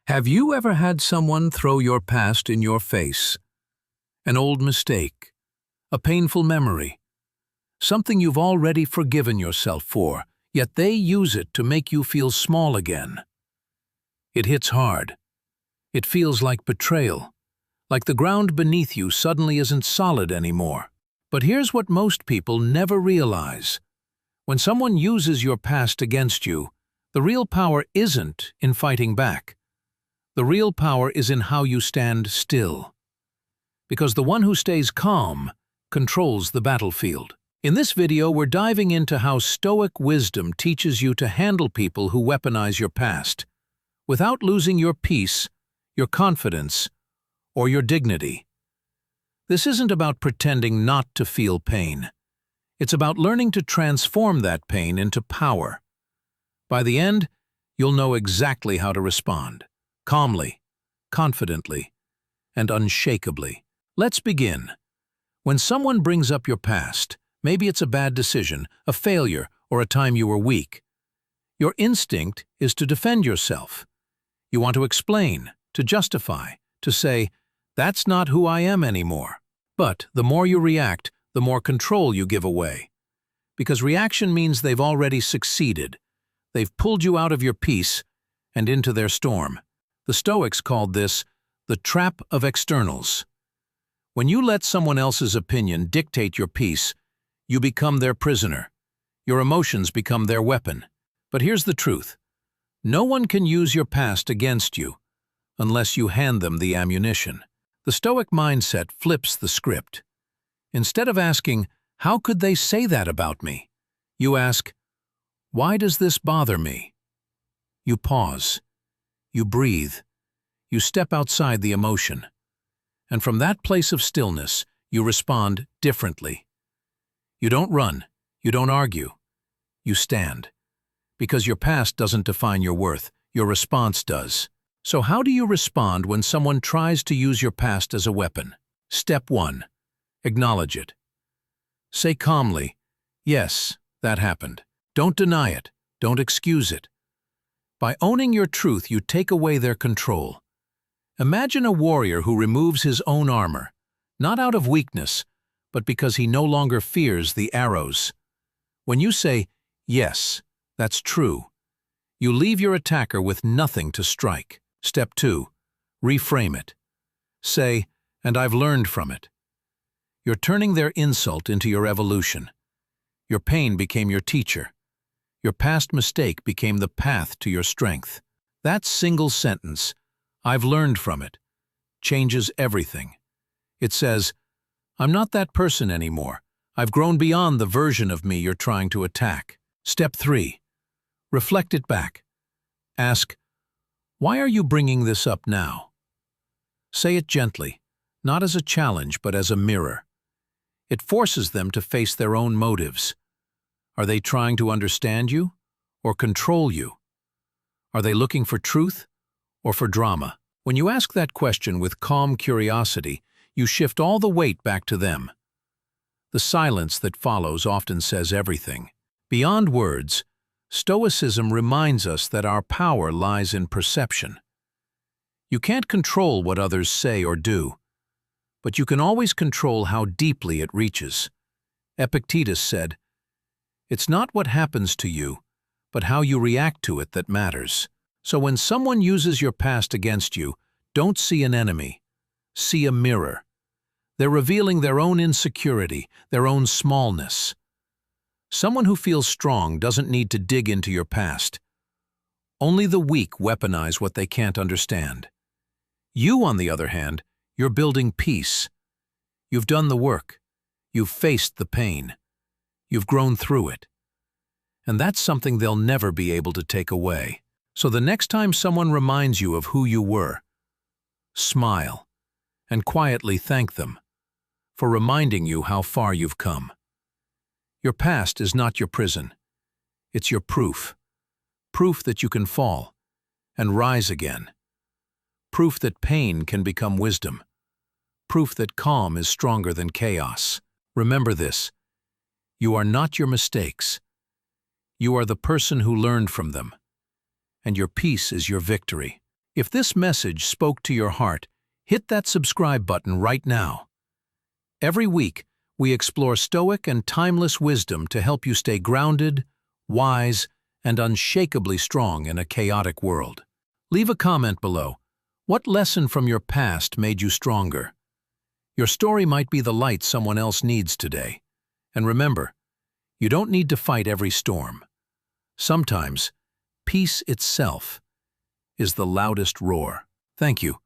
Have you ever had someone throw your past in your face? An old mistake, a painful memory, something you've already forgiven yourself for, yet they use it to make you feel small again. It hits hard. It feels like betrayal, like the ground beneath you suddenly isn't solid anymore. But here's what most people never realize. When someone uses your past against you, the real power isn't in fighting back. The real power is in how you stand still. Because the one who stays calm controls the battlefield. In this video, we're diving into how Stoic wisdom teaches you to handle people who weaponize your past, without losing your peace, your confidence, or your dignity. This isn't about pretending not to feel pain. It's about learning to transform that pain into power. By the end, you'll know exactly how to respond. Calmly, confidently, and unshakably. Let's begin. When someone brings up your past, maybe it's a bad decision, a failure, or a time you were weak, your instinct is to defend yourself. You want to explain, to justify, to say, "That's not who I am anymore." But the more you react, the more control you give away. Because reaction means they've already succeeded. They've pulled you out of your peace and into their storm. The Stoics called this the trap of externals. When you let someone else's opinion dictate your peace, you become their prisoner. Your emotions become their weapon. But here's the truth. No one can use your past against you unless you hand them the ammunition. The Stoic mindset flips the script. Instead of asking, "How could they say that about me?" you ask, "Why does this bother me?" You pause. You breathe. You step outside the emotion. And from that place of stillness, you respond differently. You don't run. You don't argue. You stand. Because your past doesn't define your worth. Your response does. So how do you respond when someone tries to use your past as a weapon? Step 1. Acknowledge it. Say calmly, "Yes, that happened." Don't deny it. Don't excuse it. By owning your truth, you take away their control. Imagine a warrior who removes his own armor, not out of weakness, but because he no longer fears the arrows. When you say, "Yes, that's true," you leave your attacker with nothing to strike. Step 2. Reframe it. Say, "And I've learned from it." You're turning their insult into your evolution. Your pain became your teacher. Your past mistake became the path to your strength. That single sentence, "I've learned from it," changes everything. It says, "I'm not that person anymore. I've grown beyond the version of me you're trying to attack." Step 3. Reflect it back. Ask, "Why are you bringing this up now?" Say it gently, not as a challenge but as a mirror. It forces them to face their own motives. Are they trying to understand you or control you? Are they looking for truth or for drama? When you ask that question with calm curiosity, you shift all the weight back to them. The silence that follows often says everything. Beyond words, Stoicism reminds us that our power lies in perception. You can't control what others say or do, but you can always control how deeply it reaches. Epictetus said, "It's not what happens to you, but how you react to it that matters." So when someone uses your past against you, don't see an enemy. See a mirror. They're revealing their own insecurity, their own smallness. Someone who feels strong doesn't need to dig into your past. Only the weak weaponize what they can't understand. You, on the other hand, you're building peace. You've done the work. You've faced the pain. You've grown through it. And that's something they'll never be able to take away. So the next time someone reminds you of who you were, smile and quietly thank them for reminding you how far you've come. Your past is not your prison. It's your proof. Proof that you can fall and rise again. Proof that pain can become wisdom. Proof that calm is stronger than chaos. Remember this. You are not your mistakes. You are the person who learned from them. And your peace is your victory. If this message spoke to your heart, hit that subscribe button right now. Every week, we explore Stoic and timeless wisdom to help you stay grounded, wise, and unshakably strong in a chaotic world. Leave a comment below. What lesson from your past made you stronger? Your story might be the light someone else needs today. And remember, you don't need to fight every storm. Sometimes, peace itself is the loudest roar. Thank you.